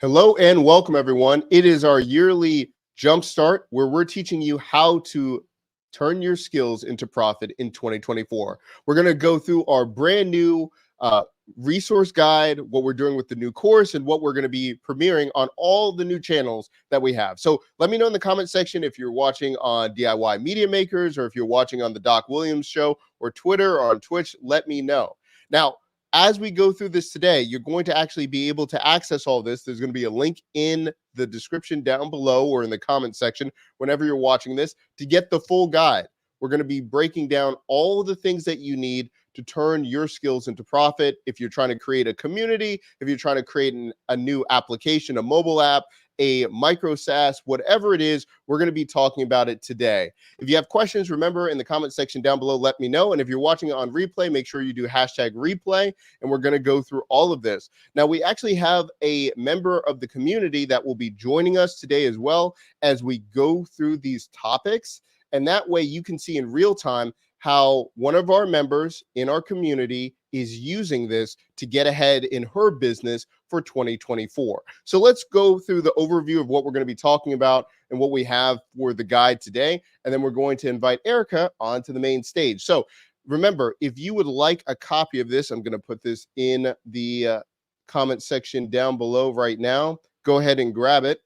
Hello and welcome, everyone. It is our yearly jumpstart where we're teaching you how to turn your skills into profit in 2024. We're going to go through our brand new resource guide, what we're doing with the new course, and what we're going to be premiering on all the new channels that we have. So let me know in the comment section if you're watching on DIY Media Makers or if you're watching on the Doc Williams Show or Twitter or on Twitch. Let me know. Now, as we go through this today, you're going to actually be able to access all this. There's going to be a link in the description down below or in the comment section whenever you're watching this to get the full guide. We're going to be breaking down all of the things that you need to turn your skills into profit. If you're trying to create a community, if you're trying to create a new application, a mobile app, a micro SaaS, whatever it is, we're going to be talking about it today. If you have questions, remember in the comment section down below, let me know. And if you're watching it on replay, make sure you do #replay, and we're going to go through all of this. Now, we actually have a member of the community that will be joining us today as well as we go through these topics. And that way you can see in real time how one of our members in our community is using this to get ahead in her business for 2024. So let's go through the overview of what we're going to be talking about and what we have for the guide today. And then we're going to invite Erica onto the main stage. So remember, if you would like a copy of this, I'm going to put this in the comment section down below right now. Go ahead and grab it.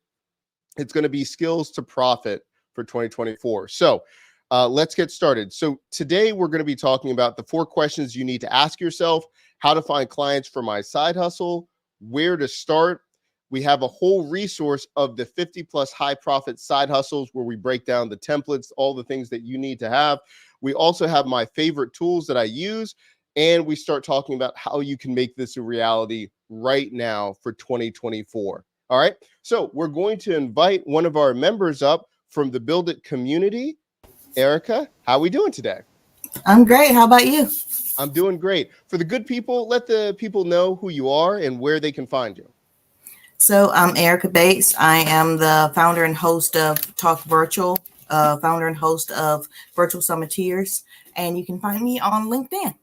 It's going to be Skills to Profit for 2024. So let's get started. So today we're going to be talking about the 4 questions you need to ask yourself, how to find clients for my side hustle, where to start. We have a whole resource of the 50 plus high profit side hustles where we break down the templates, all the things that you need to have. We also have my favorite tools that I use, and we start talking about how you can make this a reality right now for 2024. All right. So we're going to invite one of our members up from the Build It community. Erica, how are we doing today? I'm great. How about you? I'm doing great. For the good people, let the people know who you are and where they can find you. So I'm Erica Bates. I am the founder and host of Talk Virtual, founder and host of Virtual Summiteers, and you can find me on LinkedIn.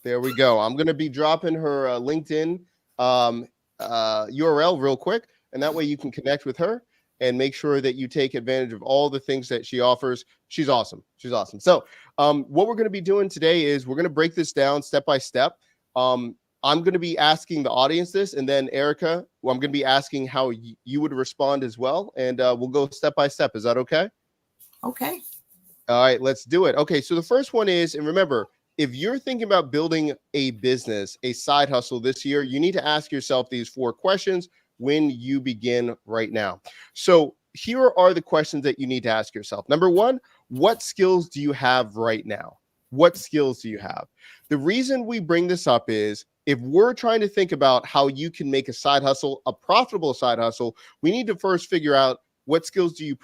There we go. I'm going to be dropping her LinkedIn URL real quick, and that way you can connect with her and make sure that you take advantage of all the things that she offers. She's awesome. She's awesome. So what we're going to be doing today is we're going to break this down step by step. I'm going to be asking the audience this, and then Erica, I'm going to be asking how you would respond as well. And we'll go step by step. Is that okay? Okay. All right, let's do it. Okay, so the first one is, and remember, if you're thinking about building a business, a side hustle this year, you need to ask yourself these 4 questions when you begin right now. So here are the questions that you need to ask yourself. Number 1, what skills do you have right now? What skills do you have? The reason we bring this up is if we're trying to think about how you can make a side hustle, a profitable side hustle, we need to first figure out what skills do you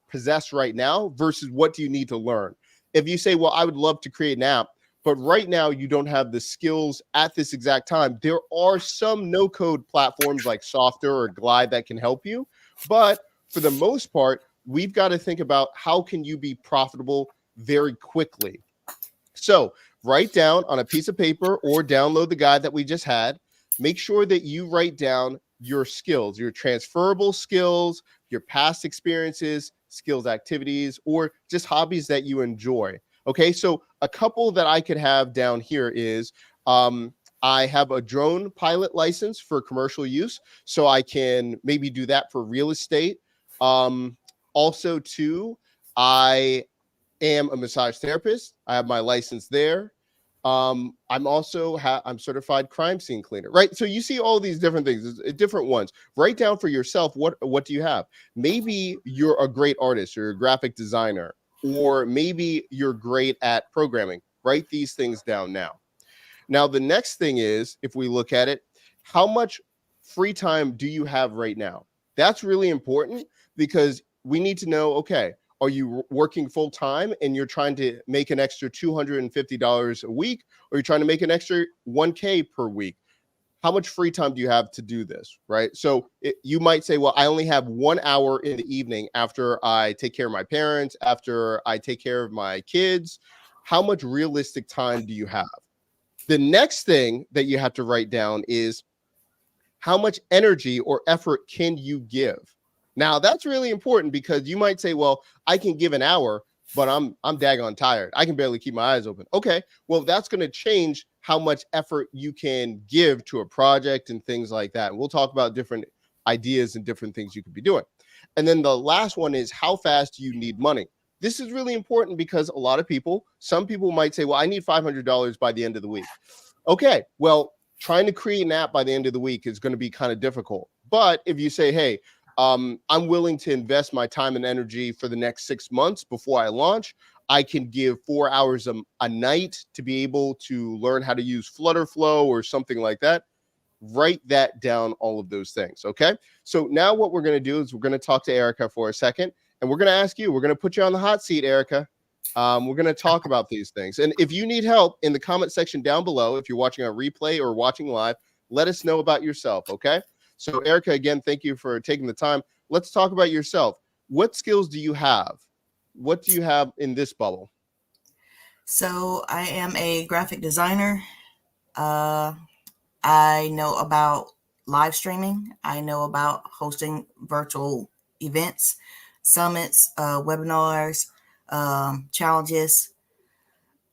possess right now versus what do you need to learn. If you say, well, I would love to create an app, but right now you don't have the skills at this exact time, there are some no-code platforms like Softr or Glide that can help you. But for the most part, we've got to think about how can you be profitable very quickly. So write down on a piece of paper or download the guide that we just had. Make sure that you write down your skills, your transferable skills, your past experiences, skills, activities, or just hobbies that you enjoy. Okay, so a couple that I could have down here is I have a drone pilot license for commercial use, so I can maybe do that for real estate. Also, too, I am a massage therapist. I have my license there. I'm also I'm certified crime scene cleaner, right? So you see all these different things, different ones. Write down for yourself what do you have? Maybe you're a great artist, you're a graphic designer, or maybe you're great at programming. Write these things down now. Now, the next thing is, if we look at it, how much free time do you have right now? That's really important because we need to know, okay, are you working full time and you're trying to make an extra $250 a week, or you're trying to make an extra $1K per week? How much free time do you have to do this, right? So you might say, well, I only have 1 hour in the evening after I take care of my parents, after I take care of my kids. How much realistic time do you have? The next thing that you have to write down is how much energy or effort can you give? Now, that's really important because you might say, well, I can give an hour, but I'm daggone tired. I can barely keep my eyes open. Okay, well, that's going to change how much effort you can give to a project and things like that. And we'll talk about different ideas and different things you could be doing. And then the last one is how fast do you need money? This is really important because a lot of people, some people might say, well, I need $500 by the end of the week. Okay, well, trying to create an app by the end of the week is going to be kind of difficult. But if you say, hey, I'm willing to invest my time and energy for the next 6 months before I launch, I can give 4 hours a night to be able to learn how to use Flutterflow or something like that. Write that down, all of those things. Okay. So now what we're going to do is we're going to talk to Erica for a second, and we're going to ask you, we're going to put you on the hot seat, Erica. We're going to talk about these things. And if you need help, in the comment section down below, if you're watching a replay or watching live, let us know about yourself. Okay. So Erica, again, thank you for taking the time. Let's talk about yourself. What skills do you have? What do you have in this bubble? So I am a graphic designer. I know about live streaming. I know about hosting virtual events, summits, webinars, challenges,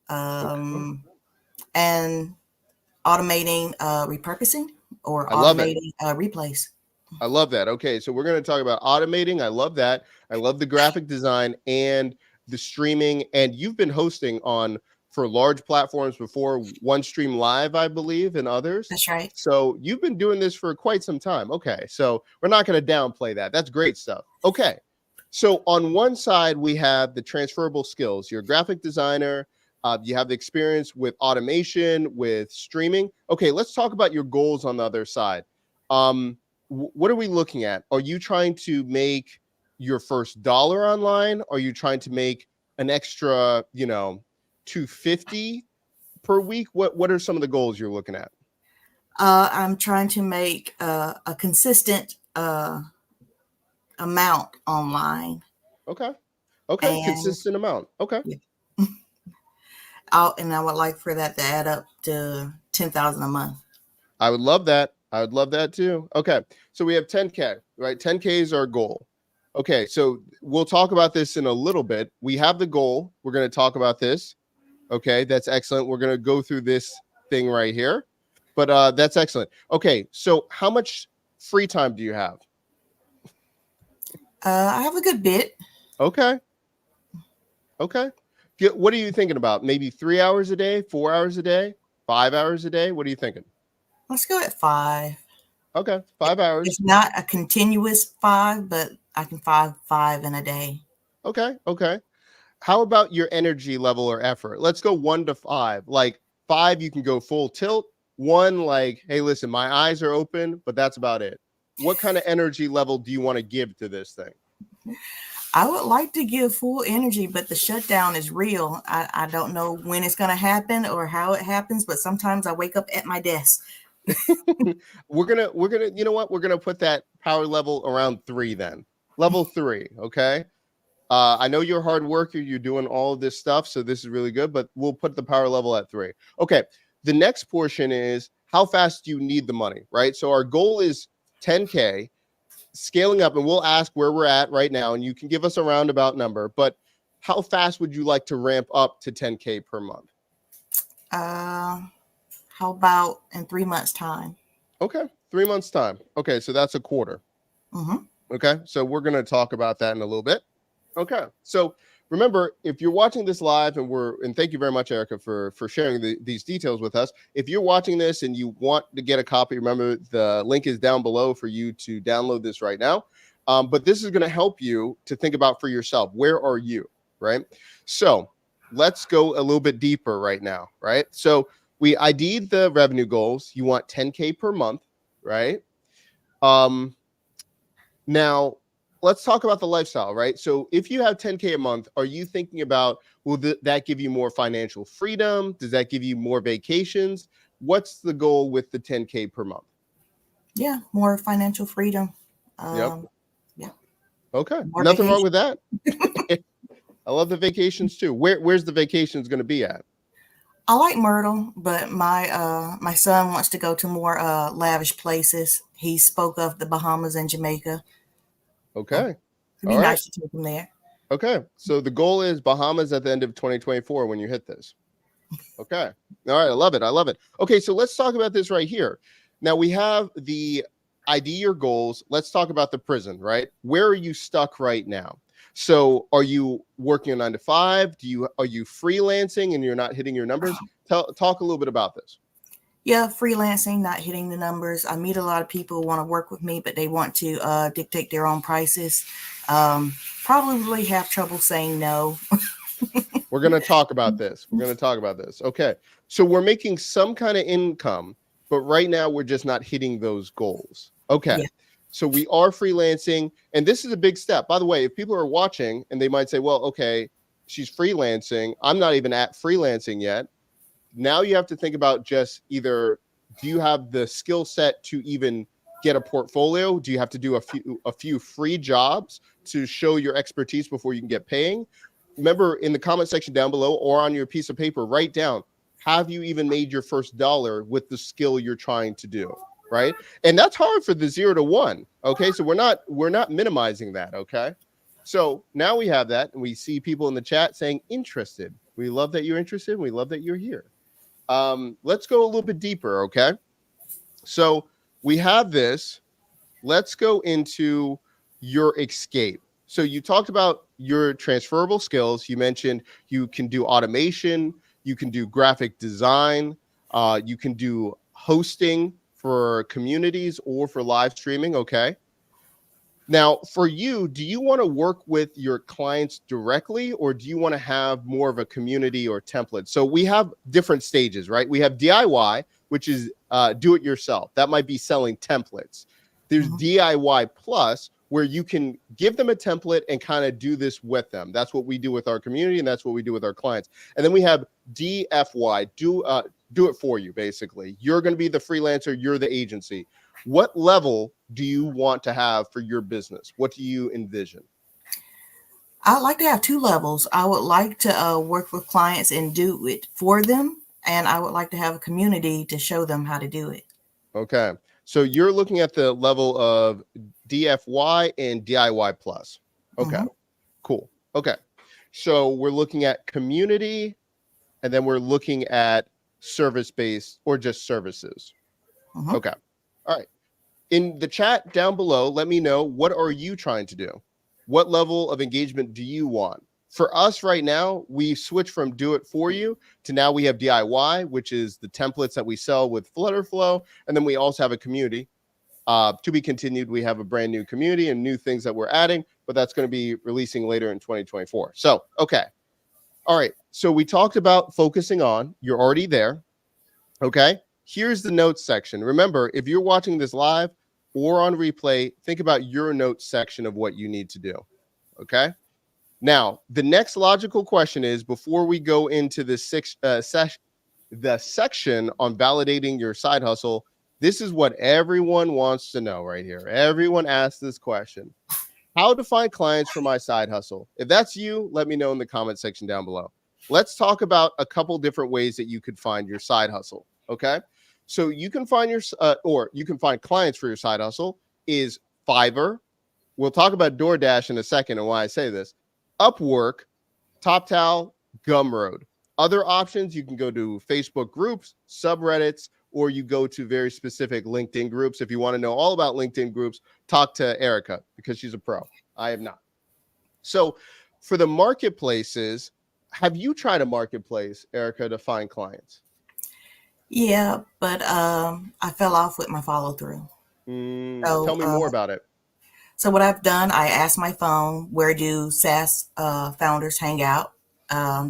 and automating repurposing or automating replays. I love that. Okay, so we're going to talk about automating. I love that. I love the graphic design and the streaming. And you've been hosting on for large platforms before, OneStream Live, I believe, and others. That's right. So you've been doing this for quite some time. Okay, so we're not going to downplay that. That's great stuff. Okay, so on one side, we have the transferable skills. You're a graphic designer. You have the experience with automation, with streaming. Okay, let's talk about your goals on the other side. What are we looking at? Are you trying to make your first dollar online? Are you trying to make an extra, $250 per week? What are some of the goals you're looking at? I'm trying to make a consistent amount online. Okay. And Consistent amount. Okay. Yeah. And I would like for that to add up to 10,000 a month. I would love that. I would love that too. Okay. So we have 10K, right? 10K is our goal. Okay. So we'll talk about this in a little bit. We have the goal. We're going to talk about this. Okay. That's excellent. We're going to go through this thing right here, but that's excellent. Okay. So how much free time do you have? I have a good bit. Okay. What are you thinking about? Maybe 3 hours a day, 4 hours a day, 5 hours a day? What are you thinking? Let's go at 5. Okay, 5 hours. It's not a continuous 5, but I can 5 in a day. Okay. How about your energy level or effort? Let's go 1 to 5. Like 5, you can go full tilt. 1, like, hey, listen, my eyes are open, but that's about it. What kind of energy level do you want to give to this thing? I would like to give full energy, but the shutdown is real. I don't know when it's going to happen or how it happens, but sometimes I wake up at my desk. we're gonna, you know what? We're gonna put that power level around 3 then. Level 3, okay? I know you're a hard worker. You're doing all of this stuff, so this is really good, but we'll put the power level at 3. Okay, the next portion is how fast do you need the money, right? So our goal is 10K. Scaling up, and we'll ask where we're at right now, and you can give us a roundabout number, but how fast would you like to ramp up to 10K per month? How about in 3 months' time? Okay, 3 months' time. Okay, so that's a quarter. Okay, so we're going to talk about that in a little bit. Okay, so remember, if you're watching this live, and thank you very much, Erica, for sharing these details with us. If you're watching this and you want to get a copy, remember the link is down below for you to download this right now. But this is going to help you to think about for yourself, where are you, right? So let's go a little bit deeper right now, right? So we ID'd the revenue goals. You want 10K per month, right? Now, let's talk about the lifestyle, right? So if you have 10K a month, are you thinking about, will that give you more financial freedom? Does that give you more vacations? What's the goal with the 10K per month? Yeah, more financial freedom. Yep. Yeah. Okay. More Nothing vacation. wrong with that. I love the vacations too. Where's the vacations going to be at? I like Myrtle, but my son wants to go to more lavish places. He spoke of the Bahamas and Jamaica. Okay. It'd be All right. nice to take him there. Okay. So the goal is Bahamas at the end of 2024 when you hit this. Okay. All right. I love it. I love it. Okay. So let's talk about this right here. Now we have the ID your goals. Let's talk about the prison, right? Where are you stuck right now? So are you working a 9 to 5? Are you freelancing and you're not hitting your numbers? Talk a little bit about this. Yeah, freelancing, not hitting the numbers. I meet a lot of people who want to work with me, but they want to dictate their own prices. Probably have trouble saying no. We're going to talk about this. We're going to talk about this. Okay. So we're making some kind of income, but right now we're just not hitting those goals. Okay. Yeah. So we are freelancing, and this is a big step. By the way, if people are watching and they might say, well, okay, she's freelancing. I'm not even at freelancing yet. Now you have to think about just either, do you have the skill set to even get a portfolio? Do you have to do a few free jobs to show your expertise before you can get paying? Remember, in the comment section down below or on your piece of paper, write down, have you even made your first dollar with the skill you're trying to do? Right. And that's hard for the 0 to 1. Okay. So we're not minimizing that. Okay. So now we have that, and we see people in the chat saying interested. We love that you're interested. And we love that you're here. Let's go a little bit deeper. Okay. So we have this. Let's go into your escape. So you talked about your transferable skills. You mentioned you can do automation. You can do graphic design. You can do hosting for communities or for live streaming. Okay. Now, for you, do you want to work with your clients directly, or do you want to have more of a community or template? So we have different stages, right? We have DIY, which is do it yourself. That might be selling templates. There's DIY plus, where you can give them a template and kind of do this with them. That's what we do with our community, and that's what we do with our clients. And then we have DFY, do it for you, basically. You're going to be the freelancer. You're the agency. What level do you want to have for your business? What do you envision? I'd like to have 2 levels. I would like to work with clients and do it for them. And I would like to have a community to show them how to do it. Okay. So you're looking at the level of DFY and DIY plus. Okay. Cool. Okay. So we're looking at community, and then we're looking at service-based or just services. Okay. All right. In the chat down below, let me know, what are you trying to do? What level of engagement do you want? For us right now, we switched from do it for you to now we have DIY, which is the templates that we sell with Flutterflow. And then we also have a community. To be continued, we have a brand new community and new things that we're adding, but that's going to be releasing later in 2024. So, okay. All right. So we talked about focusing on, you're already there. Okay. Here's the notes section. Remember, if you're watching this live or on replay, think about your notes section of what you need to do. Okay. Now, the next logical question is, before we go into the section on validating your side hustle, this is what everyone wants to know right here. Everyone asks this question: how to find clients for my side hustle? If that's you, let me know in the comment section down below. Let's talk about a couple different ways that you could find your side hustle. Okay. So you can find or you can find clients for your side hustle is Fiverr. We'll talk about DoorDash in a second and why I say this. Upwork, TopTal, Gumroad. Other options, you can go to Facebook groups, subreddits, or you go to very specific LinkedIn groups. If you want to know all about LinkedIn groups, talk to Erica because she's a pro. I am not. So for the marketplaces, have you tried a marketplace, Erica, to find clients? Yeah, but I fell off with my follow through. Tell me more about it. So what I've done, I asked my phone, where do SaaS founders hang out?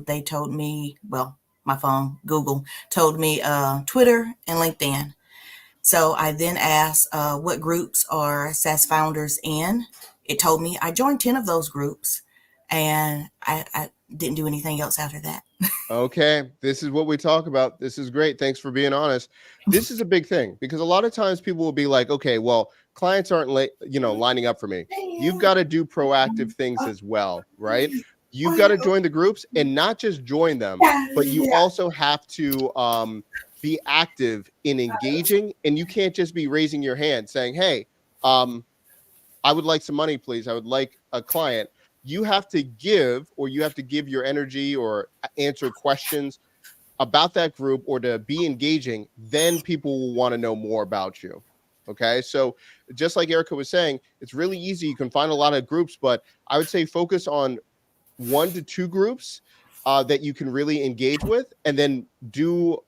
They told me, well, my phone, Google, told me Twitter and LinkedIn. So I then asked what groups are SaaS founders in. It told me I joined 10 of those groups, and I didn't do anything else after that. Okay, this is what we talk about. This is great. Thanks for being honest. This is a big thing because a lot of times people will be like, okay, well, clients aren't lining up for me. You've got to do proactive things as well, right? You've got to join the groups, and not just join them, but you also have to be active in engaging, and you can't just be raising your hand saying, hey, I would like some money, please. I would like a client. You have to give, or you have to give your energy or answer questions about that group or to be engaging. Then people will want to know more about you. Okay. So just like Erica was saying, it's really easy. You can find a lot of groups, but I would say focus on 1 to 2 groups that you can really engage with, and then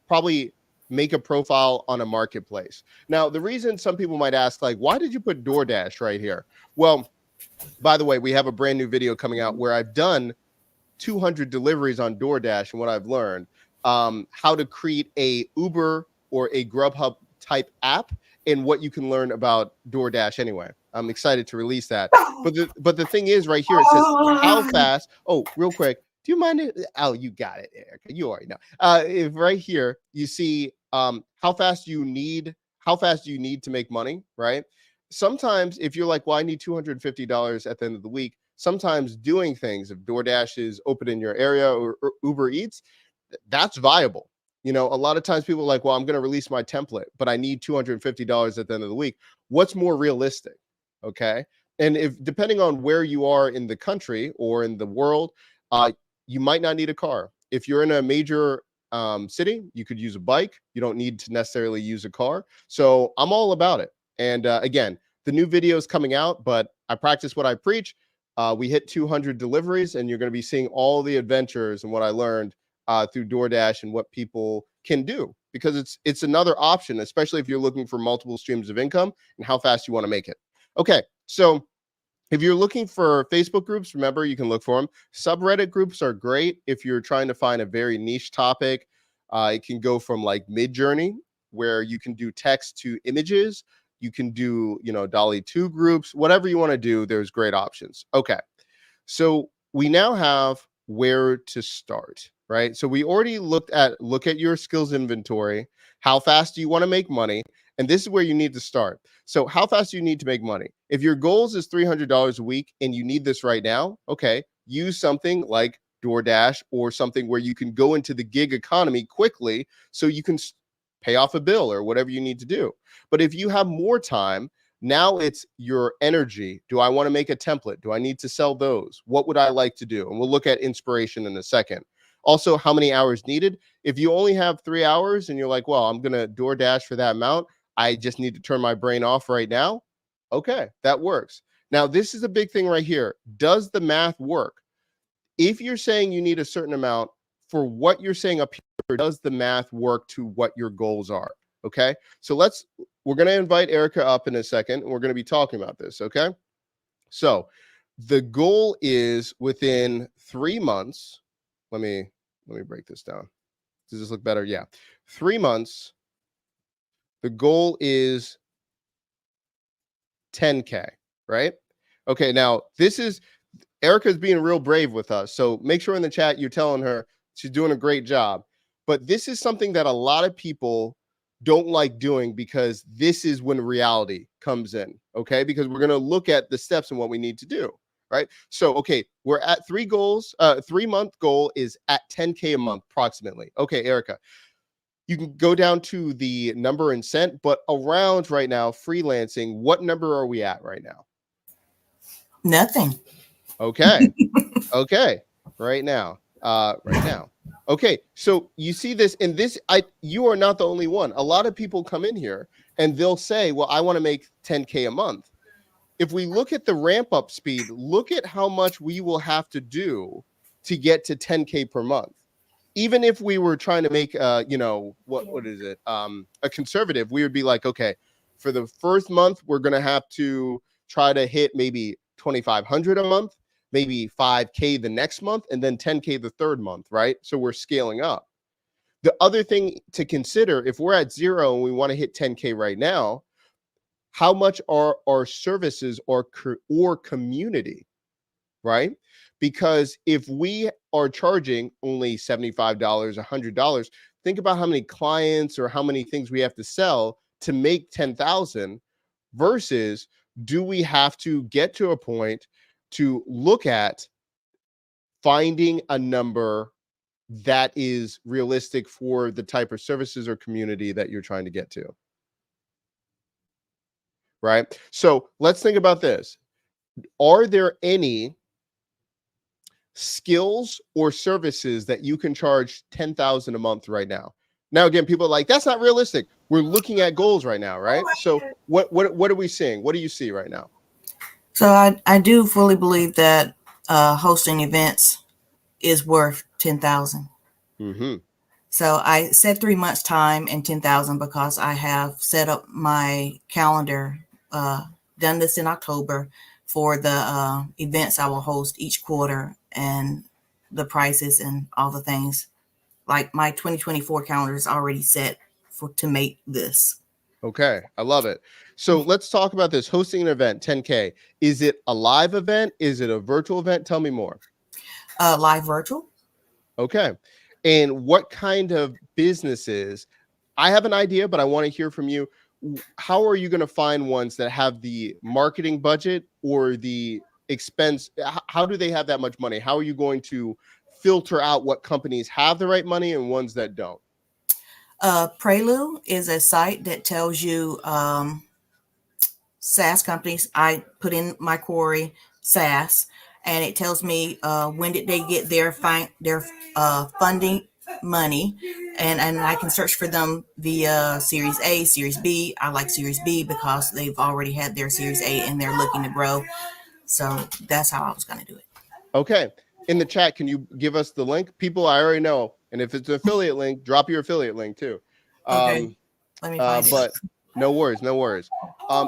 probably make a profile on a marketplace. Now, the reason some people might ask, like, why did you put DoorDash right here? Well, by the way, we have a brand new video coming out where I've done 200 deliveries on DoorDash, and what I've learned, how to create a Uber or a Grubhub type app, and what you can learn about DoorDash anyway. I'm excited to release that. But the thing is, right here, it says how fast. Oh, real quick, do you mind it? Oh, you got it, Erica. You already know. If right here you see how fast you need to make money, right? Sometimes if you're like, well, I need $250 at the end of the week, sometimes doing things, if DoorDash is open in your area or Uber Eats, that's viable. A lot of times people are like, well, I'm going to release my template, but I need $250 at the end of the week. What's more realistic? Okay. And if depending on where you are in the country or in the world, you might not need a car. If you're in a major city, you could use a bike. You don't need to necessarily use a car. So I'm all about it. And again, the new video is coming out, but I practice what I preach. We hit 200 deliveries, and you're going to be seeing all the adventures and what I learned through DoorDash and what people can do, because it's another option, especially if you're looking for multiple streams of income and how fast you want to make it. Okay, so if you're looking for Facebook groups, remember, you can look for them. Subreddit groups are great if you're trying to find a very niche topic. It can go from like Midjourney, where you can do text to images. You can do, DALL-E 2 groups, whatever you want to do. There's great options. Okay. So we now have where to start, right? So we already look at your skills inventory. How fast do you want to make money? And this is where you need to start. So how fast do you need to make money? If your goals is $300 a week and you need this right now, okay, use something like DoorDash or something where you can go into the gig economy quickly so you can pay off a bill or whatever you need to do. But if you have more time, now it's your energy. Do I want to make a template? Do I need to sell those? What would I like to do? And we'll look at inspiration in a second. Also, how many hours needed? If you only have 3 hours and you're like, well, I'm going to DoorDash for that amount, I just need to turn my brain off right now. Okay, that works. Now, this is a big thing right here. Does the math work? If you're saying you need a certain amount for what you're saying up here, does the math work to what your goals are? Okay, so we're going to invite Erica up in a second, and we're going to be talking about this. Okay, so the goal is within 3 months. Let me break this down. Does this look better? Yeah, 3 months. The goal is 10K, right? Okay, now this is Erica's being real brave with us. So make sure in the chat you're telling her she's doing a great job. But this is something that a lot of people don't like doing, because this is when reality comes in, okay? Because we're going to look at the steps and what we need to do, right? So, okay, we're at 3 goals. 3-month goal is at 10K a month approximately. Okay, Erica, you can go down to the number and cent, but around right now, freelancing, what number are we at right now? Nothing. Okay. Okay. Right now. Okay. So you see this, and you are not the only one. A lot of people come in here and they'll say, well, I want to make 10K a month. If we look at the ramp up speed, look at how much we will have to do to get to 10K per month. Even if we were trying to make, what is it? A conservative, we would be like, okay, for the first month, we're going to have to try to hit maybe 2,500 a month, maybe 5K the next month, and then 10K the third month, right? So we're scaling up. The other thing to consider, if we're at 0 and we want to hit 10K right now, how much are our services or community, right? Because if we are charging only $75, $100, think about how many clients or how many things we have to sell to make 10,000 versus do we have to get to a point to look at finding a number that is realistic for the type of services or community that you're trying to get to. Right? So let's think about this. Are there any skills or services that you can charge $10,000 a month right now? Now, again, people are like, that's not realistic. We're looking at goals right now, right? So what are we seeing? What do you see right now? So I do fully believe that hosting events is worth 10,000. Mm-hmm. So I said 3 months time and 10,000 because I have set up my calendar, done this in October for the events I will host each quarter and the prices and all the things. Like my 2024 calendar is already set to make this. Okay, I love it. So let's talk about this. Hosting an event, 10K. Is it a live event? Is it a virtual event? Tell me more. Live virtual. Okay. And what kind of businesses? I have an idea, but I want to hear from you. How are you going to find ones that have the marketing budget or the expense? How do they have that much money? How are you going to filter out what companies have the right money and ones that don't? Prelude is a site that tells you SaaS companies. I put in my query SaaS, and it tells me when did they get their funding money, and I can search for them via Series A, Series B. I like Series B because they've already had their Series A and they're looking to grow. So that's how I was going to do it. Okay. In the chat, can you give us the link? People, I already know. And if it's an affiliate link, drop your affiliate link too. Okay. Let me find but no worries, no worries.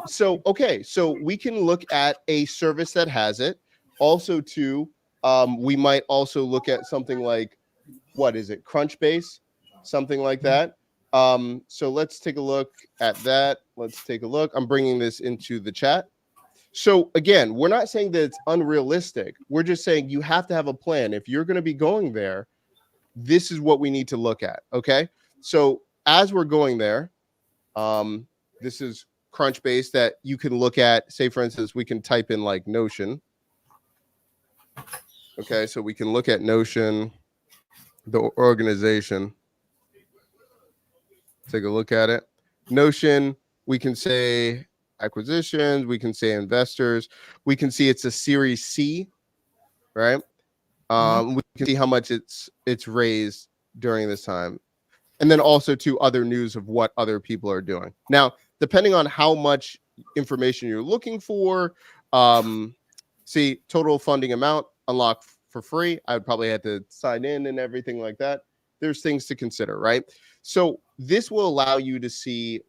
So we can look at a service that has it. Also, too, we might also look at something like, what is it, Crunchbase, something like that. So let's take a look at that. Let's take a look. I'm bringing this into the chat. So again, we're not saying that it's unrealistic. We're just saying you have to have a plan. If you're going to be going there, this is what we need to look at. Okay. So as we're going there, this is Crunchbase that you can look at. Say, for instance, we can type in like Notion. Okay. So we can look at Notion, the organization. Take a look at it. Notion, we can say acquisitions, we can say investors, we can see it's a Series C, right? We can see how much it's raised during this time, and then also to other news of what other people are doing. Now, depending on how much information you're looking for, see total funding amount, unlock for free. I would probably have to sign in and everything like that. There's things to consider, right? So this will allow you to see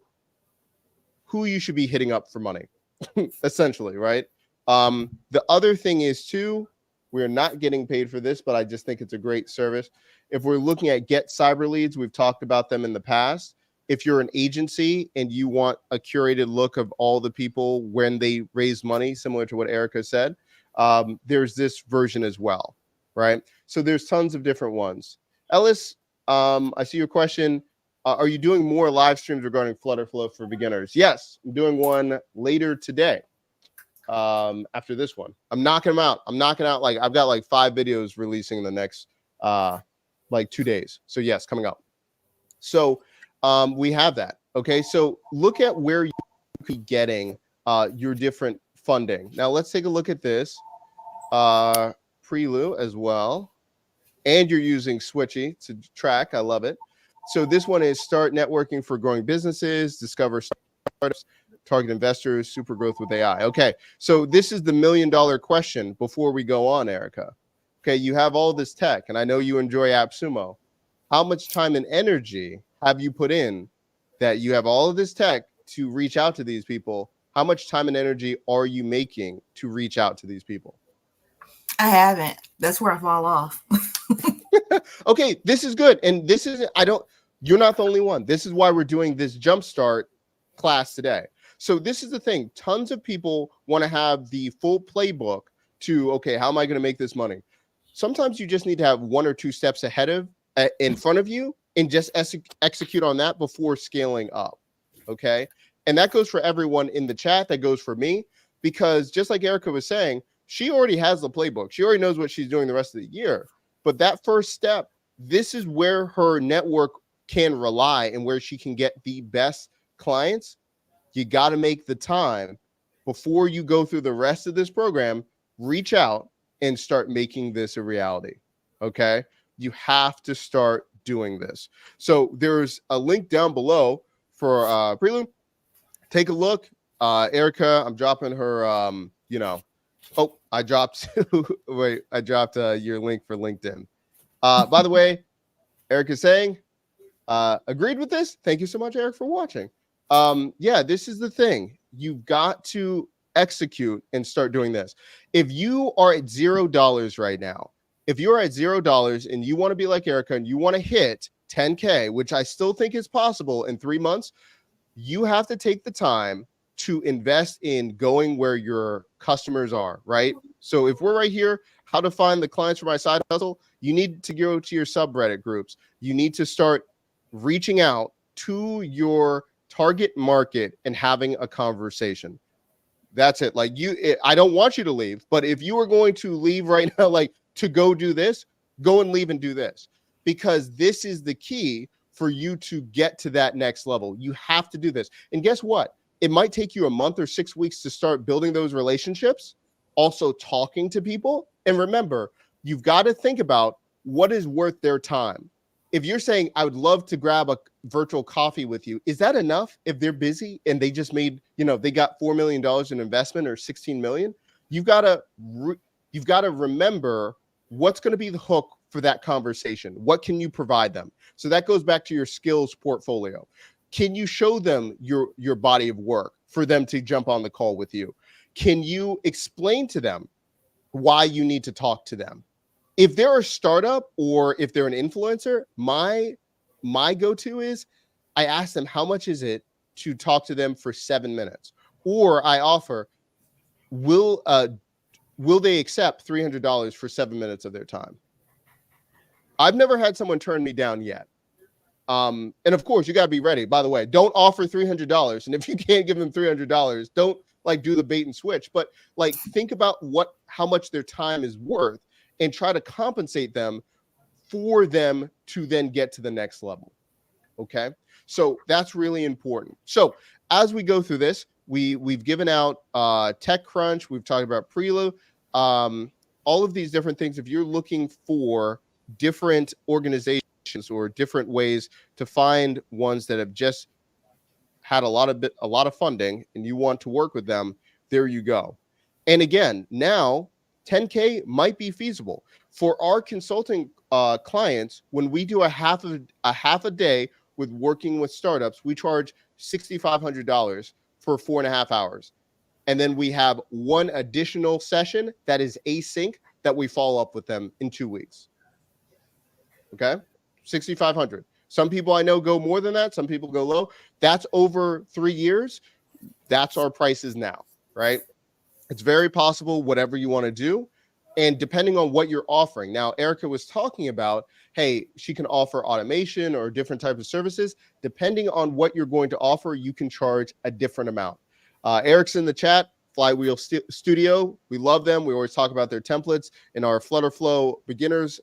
who you should be hitting up for money, essentially, right? The other thing is too, we're not getting paid for this, but I just think it's a great service. If we're looking at Get Cyber Leads, we've talked about them in the past. If you're an agency and you want a curated look of all the people when they raise money, similar to what Erica said, there's this version as well, right? So there's tons of different ones. Ellis, I see your question. Are you doing more live streams regarding Flutter Flow for beginners? Yes, I'm doing one later today. After this one, I'm knocking them out. Like I've got like 5 videos releasing in the next like 2 days. So yes, coming up. So we have that. Okay, so look at where you could be getting your different funding. Now let's take a look at this Prelude as well. And you're using Switchy to track. I love it. So this one is Start Networking for Growing Businesses, Discover Startups, Target Investors, Super Growth with AI. Okay, so this is the $1 million question before we go on, Erica. Okay, you have all this tech, and I know you enjoy AppSumo. How much time and energy have you put in that you have all of this tech to reach out to these people? How much time and energy are you making to reach out to these people? I haven't. That's where I fall off. Okay, this is good. And this is, you're not the only one. This is why we're doing this Jumpstart class today. So this is the thing. Tons of people want to have the full playbook to, okay, how am I going to make this money? Sometimes you just need to have 1 or 2 steps in front of you and just execute on that before scaling up. Okay. And that goes for everyone in the chat. That goes for me, because just like Erica was saying, she already has the playbook. She already knows what she's doing the rest of the year. But that first step, this is where her network can rely and where she can get the best clients. You got to make the time before you go through the rest of this program, reach out and start making this a reality. Okay. You have to start doing this. So there's a link down below for Prelude. Take a look. Erica, I'm dropping her, oh, I dropped, wait, I dropped your link for LinkedIn. By the way, Erica's saying, agreed with this. Thank you so much, Eric, for watching. Yeah, this is the thing. You've got to execute and start doing this. If you are at $0 right now, if you're at $0 and you want to be like Erica and you want to hit 10K, which I still think is possible in 3 months, you have to take the time to invest in going where your customers are, right? So if we're right here, how to find the clients for my side hustle, you need to go to your subreddit groups. You need to start reaching out to your target market and having a conversation. That's it. Like I don't want you to leave, but if you are going to leave right now, like to go do this, go and leave and do this, because this is the key for you to get to that next level. You have to do this. And guess what? It might take you a month or 6 weeks to start building those relationships, also talking to people. And remember, you've got to think about what is worth their time. If you're saying, I would love to grab a virtual coffee with you, is that enough if they're busy and they just made, they got $4 million in investment or 16 million? You've got to remember what's going to be the hook for that conversation. What can you provide them? So that goes back to your skills portfolio. Can you show them your body of work for them to jump on the call with you? Can you explain to them why you need to talk to them? If they're a startup or if they're an influencer, my go-to is I ask them, how much is it to talk to them for 7 minutes? Or I offer, will they accept $300 for 7 minutes of their time? I've never had someone turn me down yet. And of course, you got to be ready. By the way, don't offer $300. And if you can't give them $300, don't do the bait and switch. But think about how much their time is worth and try to compensate them for them to then get to the next level. Okay. So that's really important. So as we go through this, we've given out TechCrunch. We've talked about Prelude, all of these different things. If you're looking for different organizations or different ways to find ones that have just had a lot of funding and you want to work with them, there you go. And again, now 10K might be feasible for our consulting clients. When we do a half a day with working with startups, we charge $6,500 for 4.5 hours. And then we have one additional session that is async that we follow up with them in 2 weeks. Okay. 6,500. Some people I know go more than that. Some people go low. That's over 3 years. That's our prices now, right? It's very possible, whatever you want to do. And depending on what you're offering. Now, Erica was talking about, hey, she can offer automation or different types of services. Depending on what you're going to offer, you can charge a different amount. Eric's in the chat, Flywheel Studio. We love them. We always talk about their templates in our Flutterflow beginners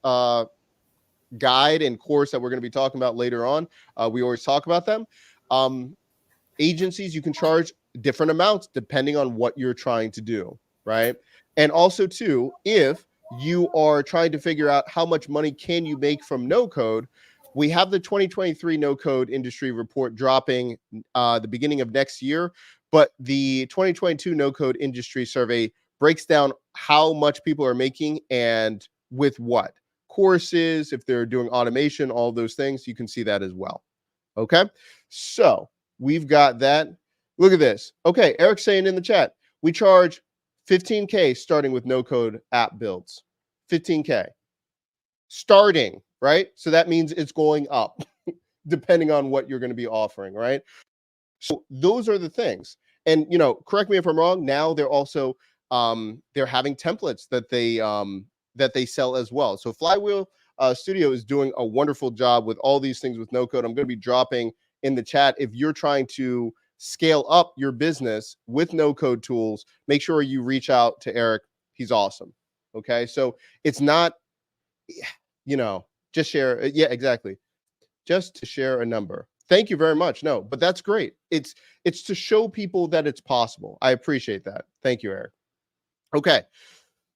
guide and course that we're going to be talking about later on. We always talk about them. Agencies, you can charge different amounts depending on what you're trying to do, right? And also too, if you are trying to figure out how much money can you make from no code, we have the 2023 no code industry report dropping the beginning of next year, but the 2022 no code industry survey breaks down how much people are making and with what courses, if they're doing automation, all those things, you can see that as well. Okay, so we've got that. Look at this. Okay, Eric's saying in the chat, we charge 15K starting with no code app builds. 15K starting, right? So that means it's going up depending on what you're going to be offering, right? So those are the things. And correct me if I'm wrong, now they're also they're having templates that they sell as well. So Flywheel Studio is doing a wonderful job with all these things with no code. I'm going to be dropping in the chat. If you're trying to scale up your business with no code tools, make sure you reach out to Eric. He's awesome. Okay. So it's not, just share. Yeah, exactly. Just to share a number. Thank you very much. No, but that's great. It's to show people that it's possible. I appreciate that. Thank you, Eric. Okay.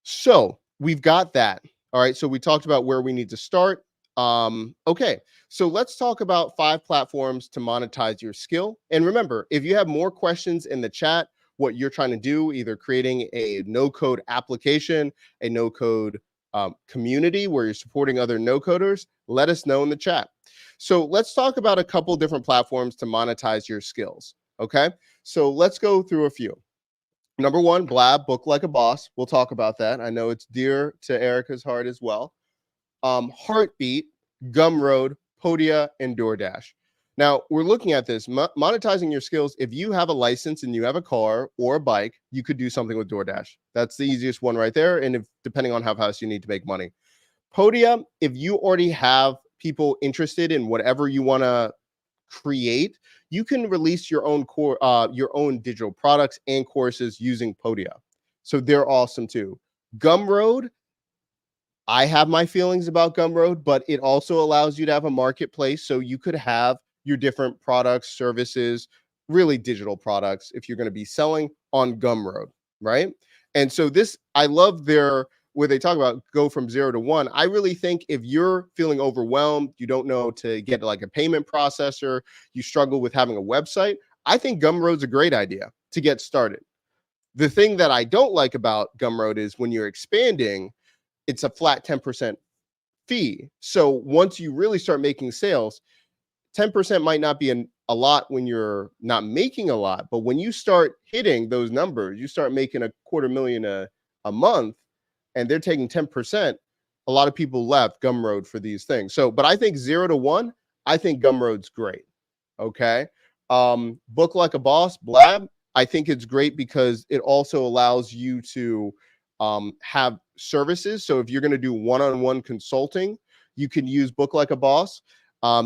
So we've got that. All right. So we talked about where we need to start. Okay. So let's talk about 5 platforms to monetize your skill. And remember, if you have more questions in the chat, what you're trying to do, either creating a no-code application, a no-code community where you're supporting other no-coders, let us know in the chat. So let's talk about a couple different platforms to monetize your skills. Okay. So let's go through a few. Number 1, Blab, Book Like a Boss. We'll talk about that. I know it's dear to Erica's heart as well. Heartbeat, Gumroad, Podia, and DoorDash. Now, we're looking at this, monetizing your skills. If you have a license and you have a car or a bike, you could do something with DoorDash. That's the easiest one right there. And if depending on how fast you need to make money. Podia, if you already have people interested in whatever you want to create, you can release your own your own digital products and courses using Podia. So they're awesome too. Gumroad, I have my feelings about Gumroad, but it also allows you to have a marketplace. So you could have your different products, services, really digital products if you're going to be selling on Gumroad, right? And so this, I love where they talk about go from 0 to 1. I really think if you're feeling overwhelmed, you don't know to get like a payment processor, you struggle with having a website, I think Gumroad's a great idea to get started. The thing that I don't like about Gumroad is when you're expanding, it's a flat 10% fee. So once you really start making sales, 10% might not be a lot when you're not making a lot, but when you start hitting those numbers, you start making $250,000 a month, and they're taking 10%. A lot of people left Gumroad for these things. So, but I think 0 to 1, I think Gumroad's great. Okay. Book Like a Boss, Blab, I think it's great because it also allows you to have services. So if you're going to do one-on-one consulting, you can use Book Like a Boss.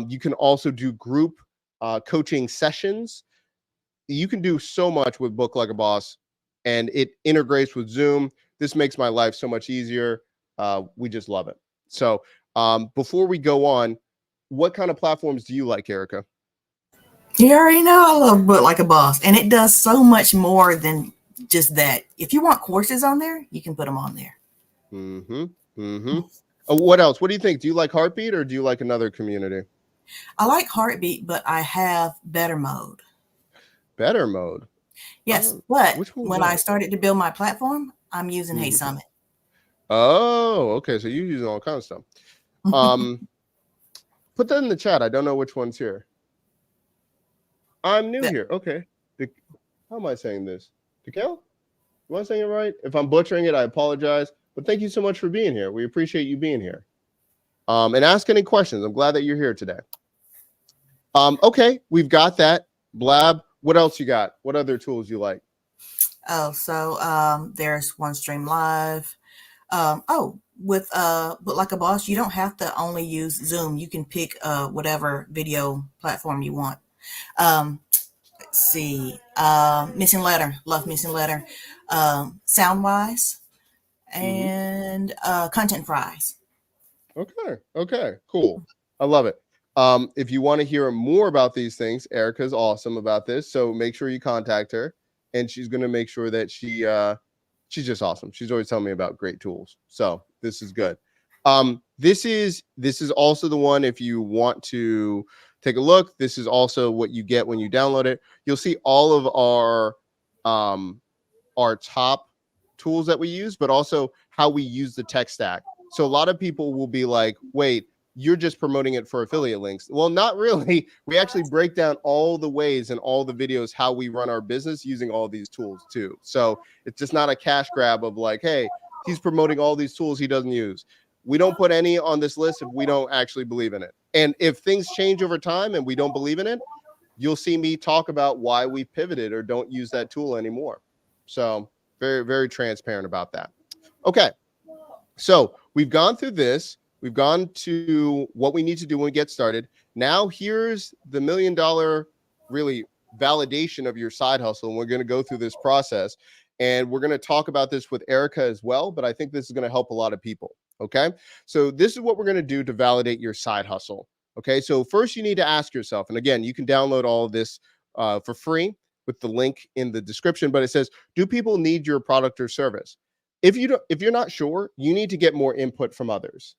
You can also do group coaching sessions. You can do so much with Book Like a Boss, and it integrates with Zoom. This makes my life so much easier. We just love it. So before we go on, what kind of platforms do you like, Erica? You already know I love Book Like a Boss, and it does so much more than just that. If you want courses on there, you can put them on there. What else? What do you think? Do you like Heartbeat or do you like another community? I like Heartbeat, but I have Better Mode. Better Mode? Yes, but when I that? started to build my platform, I'm using Hey Summit. Oh, okay. So you're using all kinds of stuff. Put that in the chat. I don't know which one's here. I'm new here. Okay. How am I saying this? Decal? Am I saying it right? If I'm butchering it, I apologize. But thank you so much for being here. We appreciate you being here. And ask any questions. I'm glad that you're here today. Okay, we've got that. Blab. What else you got? What other tools you like? Oh, so there's OneStream Live. With Book Like a Boss, you don't have to only use Zoom. You can pick whatever video platform you want. Let's see. Missing Letter. Love Missing Letter. Soundwise and Content Fries. Okay, cool. I love it. If you want to hear more about these things, Erica's awesome about this. So make sure you contact her, and she's going to make sure that she's just awesome. She's always telling me about great tools. So this is good. This is also the one, if you want to take a look, this is also what you get when you download it. You'll see all of our top tools that we use, but also how we use the tech stack. So a lot of people will be like, wait, you're just promoting it for affiliate links. Well, not really. We actually break down all the ways and all the videos how we run our business using all these tools too. So it's just not a cash grab of like, hey, he's promoting all these tools he doesn't use. We don't put any on this list if we don't actually believe in it. And if things change over time and we don't believe in it, you'll see me talk about why we pivoted or don't use that tool anymore. So very, very transparent about that. Okay. So we've gone through this. We've gone to what we need to do when we get started. Now here's the $1 million really validation of your side hustle. And we're going to go through this process, and we're going to talk about this with Erica as well. But I think this is going to help a lot of people. Okay. So this is what we're going to do to validate your side hustle. Okay. So first you need to ask yourself, and again, you can download all of this for free with the link in the description, but it says, do people need your product or service? If you're not sure, you need to get more input from others.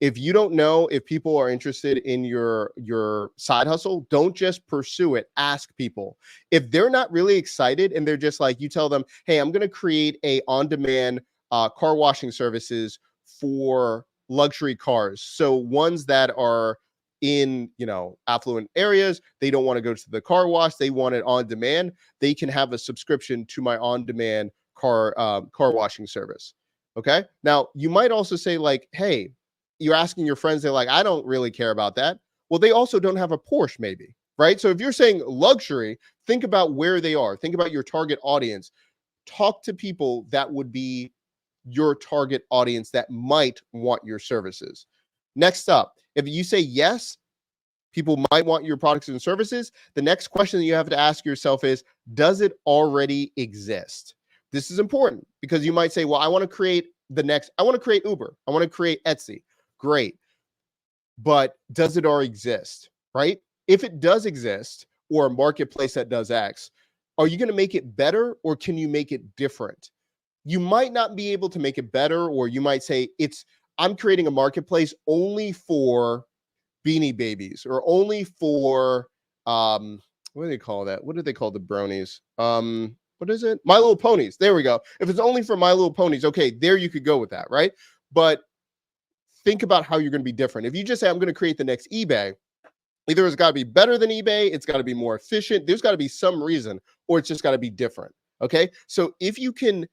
If you don't know if people are interested in your side hustle, don't just pursue it. Ask people. If they're not really excited and they're just like, you tell them, hey, I'm going to create a on-demand car washing services for luxury cars. So ones that are in, affluent areas, they don't want to go to the car wash. They want it on demand. They can have a subscription to my on-demand car washing service. Okay. Now you might also say like, hey, you're asking your friends, they're like, I don't really care about that. Well, they also don't have a Porsche, maybe, right? So if you're saying luxury, think about where they are. Think about your target audience. Talk to people that would be your target audience that might want your services. Next up, if you say yes, people might want your products and services, the next question that you have to ask yourself is, does it already exist? This is important because you might say, well, I want to create Uber. I want to create Etsy. Great. But does it already exist, right? If it does exist, or a marketplace that does X, are you going to make it better, or can you make it different? You might not be able to make it better, or you might say, I'm creating a marketplace only for Beanie Babies, or only for, what do they call that? What do they call the bronies? What is it? My Little Ponies. There we go. If it's only for My Little Ponies, okay, there you could go with that, right? But think about how you're going to be different. If you just say, I'm going to create the next eBay, either it's got to be better than eBay, it's got to be more efficient, there's got to be some reason, or it's just got to be different. Okay. So if you can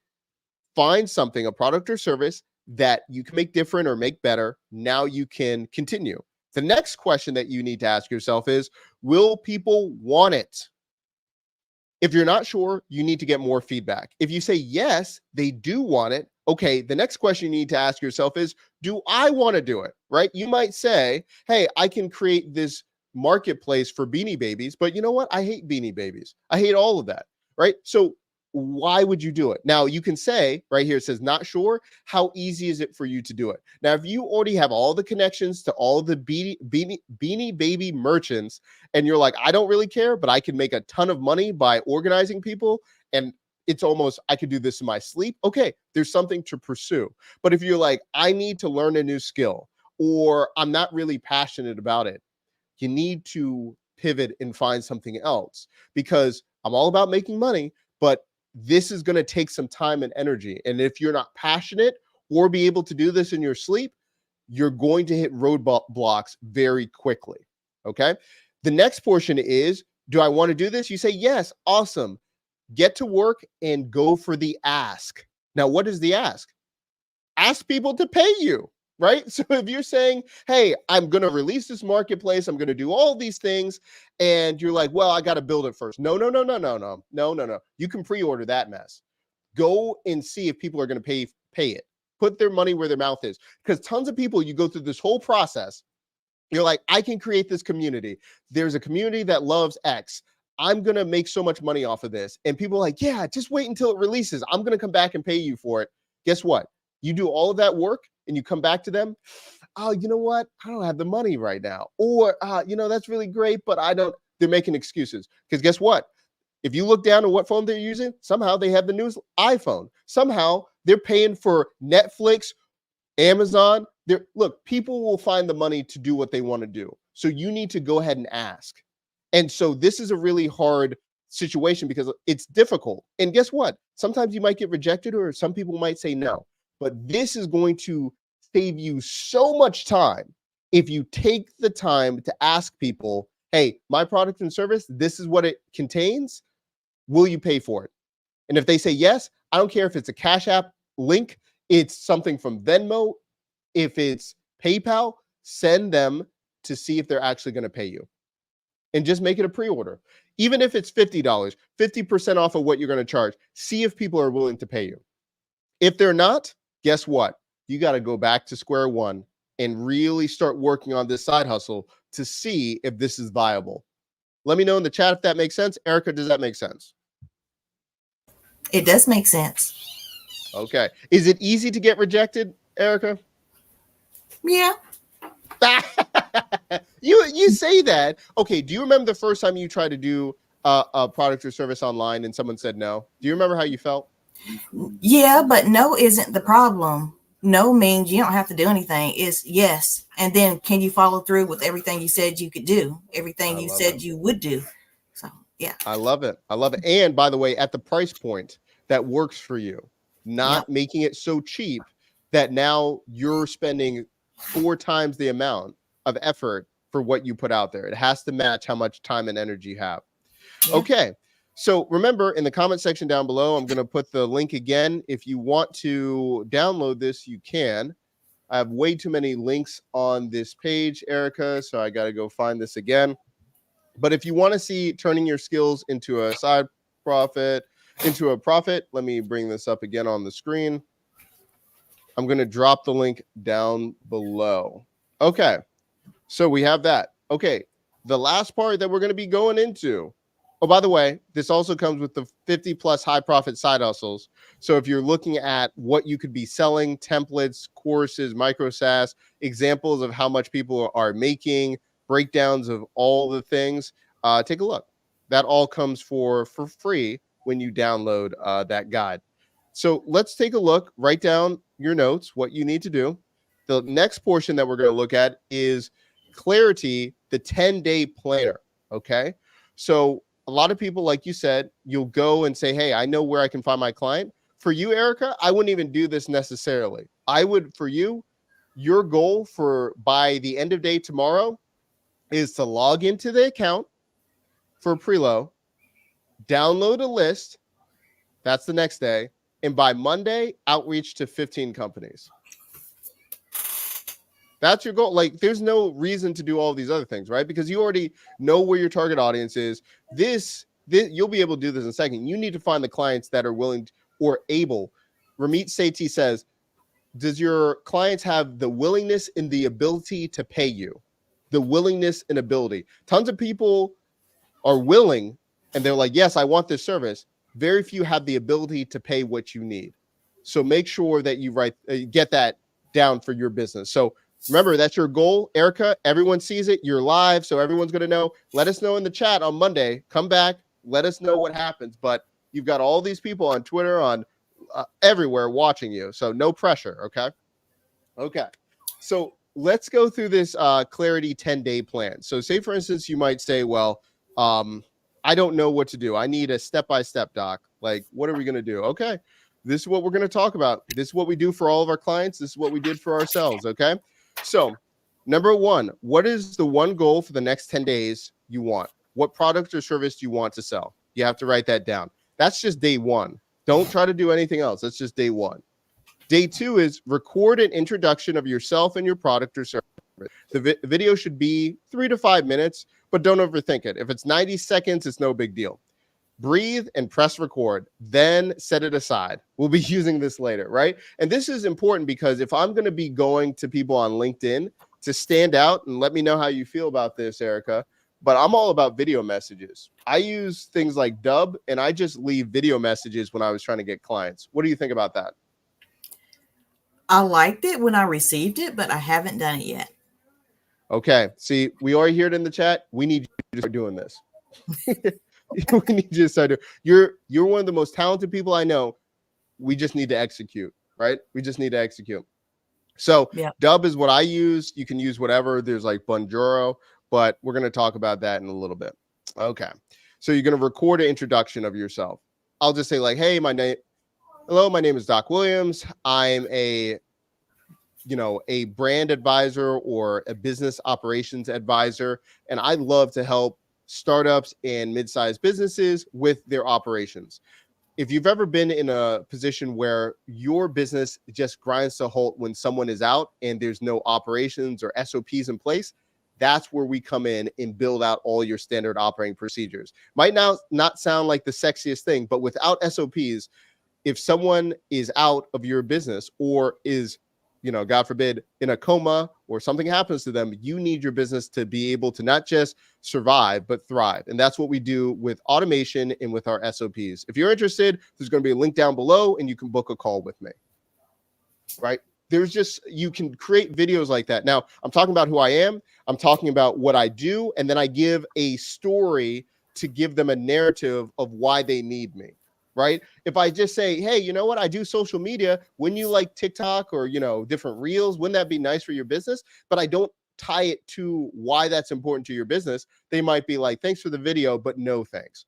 find something, a product or service that you can make different or make better, now you can continue. The next question that you need to ask yourself is, will people want it? If you're not sure, you need to get more feedback. If you say, yes, they do want it, okay, the next question you need to ask yourself is, do I want to do it, right? You might say, hey, I can create this marketplace for Beanie Babies, but you know what? I hate Beanie Babies. I hate all of that, right? So why would you do it? Now you can say right here, it says not sure. How easy is it for you to do it? Now, if you already have all the connections to all the Beanie Baby merchants, and you're like, I don't really care, but I can make a ton of money by organizing people, and it's almost, I could do this in my sleep. Okay, there's something to pursue. But if you're like, I need to learn a new skill, or I'm not really passionate about it, you need to pivot and find something else, because I'm all about making money, but this is going to take some time and energy. And if you're not passionate or be able to do this in your sleep, you're going to hit roadblocks very quickly. Okay. The next portion is, do I want to do this? You say, yes. Awesome. Get to work and go for the ask. Now, what is the ask? Ask people to pay you, right? So if you're saying, hey, I'm going to release this marketplace, I'm going to do all these things, and you're like, well, I got to build it first. No. You can pre-order that mess. Go and see if people are going to pay it. Put their money where their mouth is. Because tons of people, you go through this whole process. You're like, I can create this community. There's a community that loves X. I'm going to make so much money off of this. And people are like, yeah, just wait until it releases. I'm going to come back and pay you for it. Guess what? You do all of that work and you come back to them. Oh, you know what? I don't have the money right now. Or, that's really great, but they're making excuses. Because guess what? If you look down at what phone they're using, somehow they have the newest iPhone. Somehow they're paying for Netflix, Amazon. Look, people will find the money to do what they want to do. So you need to go ahead and ask. And so this is a really hard situation because it's difficult. And guess what? Sometimes you might get rejected, or some people might say no. But this is going to save you so much time if you take the time to ask people, hey, my product and service, this is what it contains. Will you pay for it? And if they say yes, I don't care if it's a Cash App link, it's something from Venmo, if it's PayPal, send them to see if they're actually going to pay you. And just make it a pre-order. Even if it's $50, 50% off of what you're going to charge, see if people are willing to pay you. If they're not, guess what? You got to go back to square one and really start working on this side hustle to see if this is viable. Let me know in the chat if that makes sense. Erica, does that make sense? It does make sense. Okay. Is it easy to get rejected, Erica? Yeah. You say that. Okay. Do you remember the first time you tried to do a product or service online and someone said no? Do you remember how you felt? Yeah, but no isn't the problem. No means you don't have to do anything. It's yes. And then can you follow through with everything you said you could do, everything you said you would do? So, yeah. I love it. I love it. And by the way, at the price point that works for you, not making it so cheap that now you're spending 4 times the amount of effort for what you put out there. It has to match how much time and energy you have. Yeah. Okay. So remember, in the comment section down below, I'm going to put the link again. If you want to download this, you can. I have way too many links on this page, Erica, so I got to go find this again. But if you want to see turning your skills into a side profit, into a profit, let me bring this up again on the screen. I'm going to drop the link down below. Okay. So we have that. Okay. The last part that we're going to be going into. Oh, by the way, this also comes with the 50 plus high profit side hustles. So if you're looking at what you could be selling, templates, courses, micro SaaS, examples of how much people are making, breakdowns of all the things, take a look. That all comes for free when you download that guide. So let's take a look. Write down your notes, what you need to do. The next portion that we're going to look at is Clarity, the 10-day planner. Okay. So a lot of people, like you said, you'll go and say, hey, I know where I can find my client. For you, Erica, I wouldn't even do this necessarily. I would, for you, your goal for by the end of day tomorrow is to log into the account for preload, download a list. That's the next day. And by Monday, outreach to 15 companies. That's your goal. Like, there's no reason to do all these other things, right? Because you already know where your target audience is. This you'll be able to do this in a second. You need to find the clients that are willing or able. Ramit Sethi says, does your clients have the willingness and the ability to pay you? The willingness and ability. Tons of people are willing and they're like, yes, I want this service. Very few have the ability to pay what you need. So make sure that you get that down for your business. So remember, that's your goal, Erica. Everyone sees it. You're live, so everyone's going to know. Let us know in the chat on Monday. Come back. Let us know what happens. But you've got all these people on Twitter, on everywhere watching you. So no pressure, okay? Okay. So let's go through this Clarity 10-day plan. So say, for instance, you might say, well, I don't know what to do. I need a step-by-step, doc. Like, what are we going to do? Okay. This is what we're going to talk about. This is what we do for all of our clients. This is what we did for ourselves, okay? So, number one, what is the one goal for the next 10 days you want? What product or service do you want to sell? You have to write that down. That's just day one. Don't try to do anything else. That's just day one. Day two is record an introduction of yourself and your product or service. The video should be 3 to 5 minutes, but don't overthink it. If it's 90 seconds, it's no big deal. Breathe and press record, then set it aside. We'll be using this later, right? And this is important because if I'm going to be going to people on LinkedIn to stand out, and let me know how you feel about this, Erica, but I'm all about video messages. I use things like Dub, and I just leave video messages when I was trying to get clients. What do you think about that? I liked it when I received it, but I haven't done it yet. Okay. See, we already hear it in the chat. We need you to start doing this. We need you to start doing. You're one of the most talented people I know. We just need to execute, right? We just need to execute. So Dub is what I use. You can use whatever. There's like Bonjoro, but we're going to talk about that in a little bit. Okay. So you're going to record an introduction of yourself. I'll just say like, hey, hello, my name is Doc Williams. I'm a brand advisor or a business operations advisor, and I love to help startups and mid-sized businesses with their operations. If you've ever been in a position where your business just grinds to a halt when someone is out and there's no operations or SOPs in place, that's where we come in and build out all your standard operating procedures. Might now not sound like the sexiest thing, but without SOPs, if someone is out of your business or is God forbid, in a coma or something happens to them, you need your business to be able to not just survive, but thrive. And that's what we do with automation and with our SOPs. If you're interested, there's going to be a link down below and you can book a call with me, right? You can create videos like that. Now, I'm talking about who I am. I'm talking about what I do. And then I give a story to give them a narrative of why they need me. Right? If I just say, hey, you know what? I do social media. Wouldn't you like TikTok or, different reels? Wouldn't that be nice for your business? But I don't tie it to why that's important to your business. They might be like, thanks for the video, but no thanks.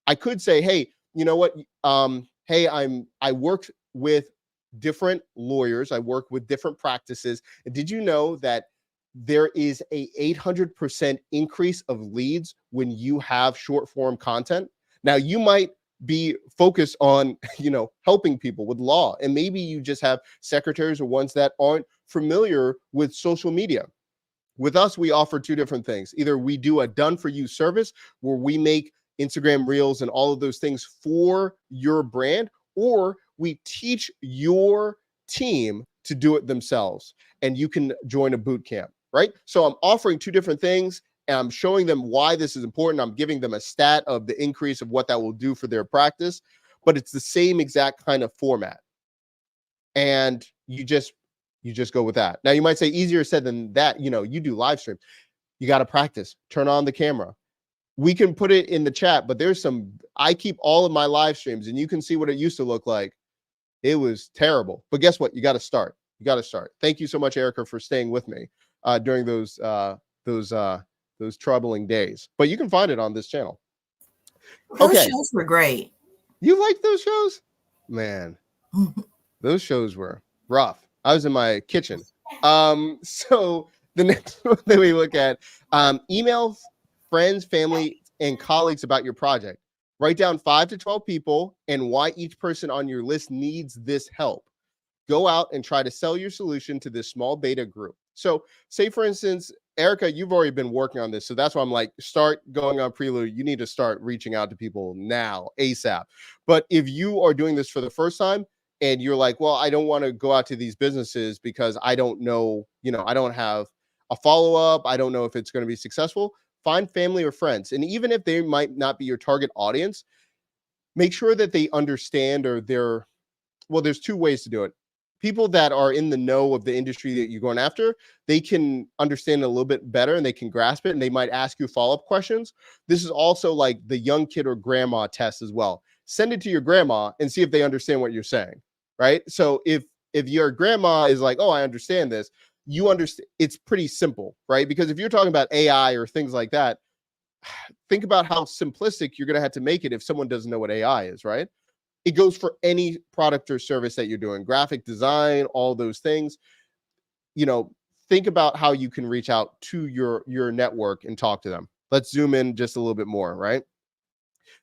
I could say, hey, you know what? Hey, I work with different lawyers. I work with different practices. And did you know that there is a 800% increase of leads when you have short form content? Now, you might be focused on, helping people with law. And maybe you just have secretaries or ones that aren't familiar with social media. With us, we offer two different things. Either we do a done for you service where we make Instagram reels and all of those things for your brand, or we teach your team to do it themselves and you can join a boot camp, right? So I'm offering two different things. And I'm showing them why this is important. I'm giving them a stat of the increase of what that will do for their practice, but it's the same exact kind of format. And you just go with that. Now you might say easier said than that. You do live stream. You got to practice. Turn on the camera. We can put it in the chat, but I keep all of my live streams and you can see what it used to look like. It was terrible. But guess what? You got to start. Thank you so much, Erica, for staying with me during those troubling days, but you can find it on this channel. Those shows were great. You like those shows? Man, those shows were rough. I was in my kitchen. So the next one that we look at, email friends, family, and colleagues about your project. Write down 5 to 12 people and why each person on your list needs this help. Go out and try to sell your solution to this small beta group. So say, for instance, Erica, you've already been working on this. So that's why I'm like, start going on Prelude. You need to start reaching out to people now, ASAP. But if you are doing this for the first time and you're like, well, I don't want to go out to these businesses because I don't know, I don't have a follow-up. I don't know if it's going to be successful. Find family or friends. And even if they might not be your target audience, make sure that they understand there's two ways to do it. People that are in the know of the industry that you're going after, they can understand a little bit better and they can grasp it and they might ask you follow-up questions. This is also like the young kid or grandma test as well. Send it to your grandma and see if they understand what you're saying, right? So if your grandma is like, oh, I understand this, you understand, it's pretty simple, right? Because if you're talking about AI or things like that, think about how simplistic you're going to have to make it if someone doesn't know what AI is, right? It goes for any product or service that you're doing, graphic design, all those things. Think about how you can reach out to your network and talk to them. Let's zoom in just a little bit more, right?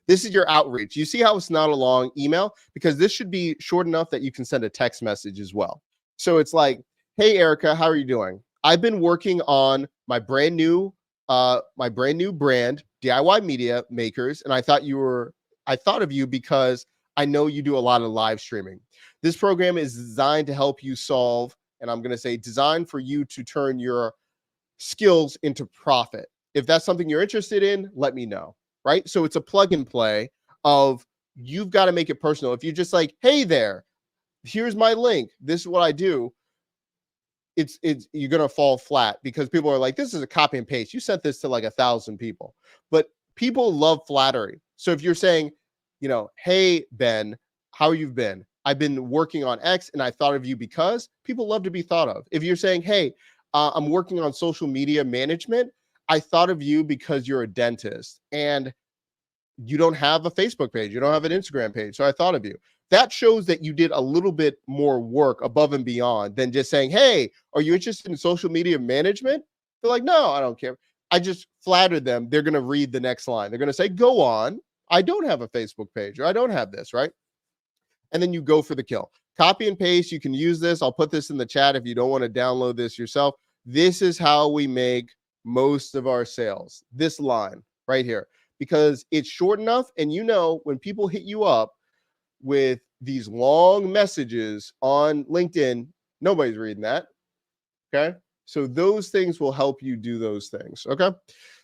This is your outreach. You see how it's not a long email? Because this should be short enough that you can send a text message as well. So it's like, hey, Erica, how are you doing? I've been working on my brand new brand, DIY Media Makers, and I thought of you because I know you do a lot of live streaming. This program is designed to help you solve, and I'm going to say designed for you to turn your skills into profit. If that's something you're interested in, let me know, right? So it's a plug and play of you've got to make it personal. If you're just like, hey there, here's my link, this is what I do, it's you're going to fall flat because people are like, this is a copy and paste. You sent this to like 1,000 people, but people love flattery. So if you're saying, hey, Ben, how you've been? I've been working on X and I thought of you because people love to be thought of. If you're saying, hey, I'm working on social media management, I thought of you because you're a dentist and you don't have a Facebook page. You don't have an Instagram page. So I thought of you. That shows that you did a little bit more work above and beyond than just saying, hey, are you interested in social media management? They're like, no, I don't care. I just flattered them. They're going to read the next line. They're going to say, go on. I don't have a Facebook page or I don't have this, right? And then you go for the kill. Copy and paste. You can use this. I'll put this in the chat if you don't want to download this yourself. This is how we make most of our sales. This line right here, because it's short enough. And when people hit you up with these long messages on LinkedIn, Nobody's reading that. Okay. So those things will help you do those things. Okay.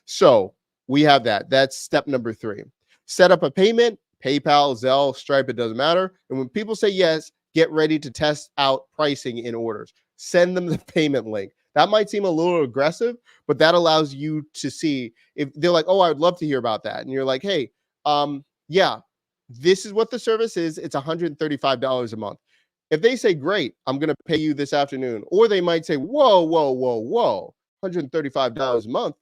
So we have that. That's step number 3. Set up a payment, PayPal, Zelle, Stripe, it doesn't matter. And when people say yes, get ready to test out pricing in orders. Send them the payment link. That might seem a little aggressive, but that allows you to see if they're like, oh, I would love to hear about that. And you're like, hey, yeah, this is what the service is. It's $135 a month. If they say, great, I'm going to pay you this afternoon, or they might say, whoa, $135 a month.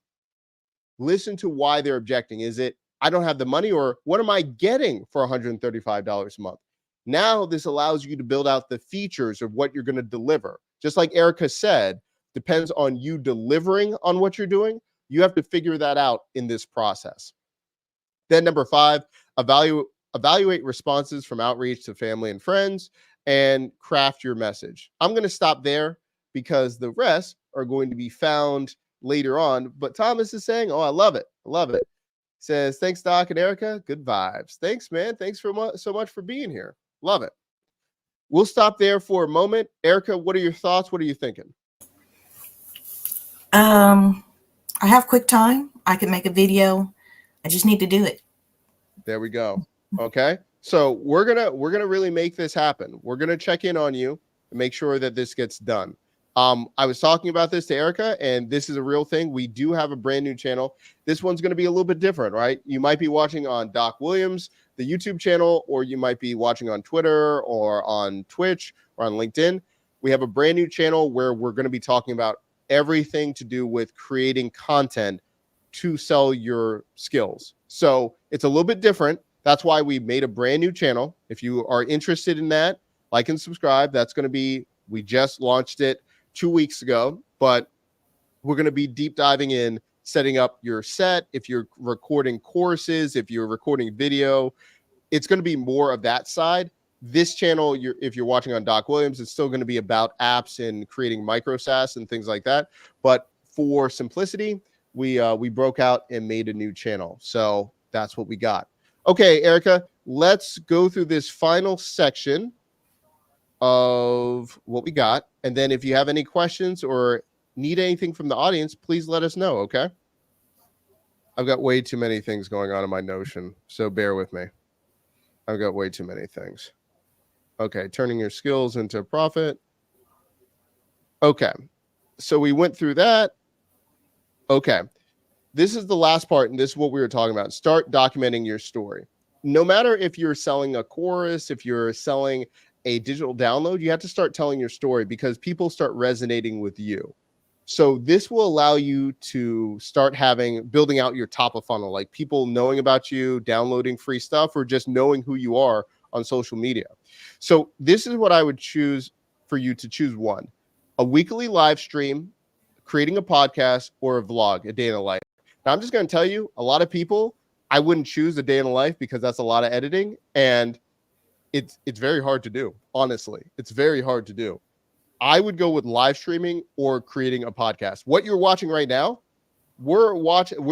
Listen to why they're objecting. Is it, I don't have the money, or what am I getting for $135 a month? Now, this allows you to build out the features of what you're going to deliver. Just like Erica said, depends on you delivering on what you're doing. You have to figure that out in this process. Then number 5, evaluate responses from outreach to family and friends and craft your message. I'm going to stop there because the rest are going to be found later on. But Thomas is saying, oh, I love it. I love it. Says, thanks, Doc and Erica. Good vibes. Thanks, man. Thanks for so much for being here. Love it. We'll stop there for a moment. Erica, what are your thoughts? What are you thinking? I have quick time. I can make a video. I just need to do it. There we go. Okay. So we're gonna really make this happen. We're gonna check in on you and make sure that this gets done. I was talking about this to Erica, and this is a real thing. We do have a brand new channel. This one's going to be a little bit different, right? You might be watching on Doc Williams, the YouTube channel, or you might be watching on Twitter or on Twitch or on LinkedIn. We have a brand new channel where we're going to be talking about everything to do with creating content to sell your skills. So it's a little bit different. That's why we made a brand new channel. If you are interested in that, like and subscribe. That's going to be, we just launched it 2 weeks ago, but we're going to be deep diving in setting up your set. If you're recording courses, if you're recording video, it's going to be more of that side. This channel, if you're watching on Doc Williams, it's still going to be about apps and creating micro SaaS and things like that. But for simplicity, we broke out and made a new channel. So that's what we got. Okay, Erica, let's go through this final section of what we got. And then if you have any questions or need anything from the audience, please let us know, okay? I've got way too many things going on in my Notion, so bear with me. I've got way too many things. Okay, turning your skills into profit. Okay, so we went through that. Okay, this is the last part, and this is what we were talking about. Start documenting your story. No matter if you're selling a course, if you're selling a digital download, you have to start telling your story because people start resonating with you. So this will allow you to start building out your top of funnel, like people knowing about you, downloading free stuff, or just knowing who you are on social media. So this is what I would choose for you to choose one: a weekly live stream, creating a podcast, or a vlog, a day in the life. Now, I'm just going to tell you, a lot of people, I wouldn't choose a day in the life because that's a lot of editing, and it's very hard to do. Honestly, it's very hard to do. I would go with live streaming or creating a podcast. What you're watching right now, we're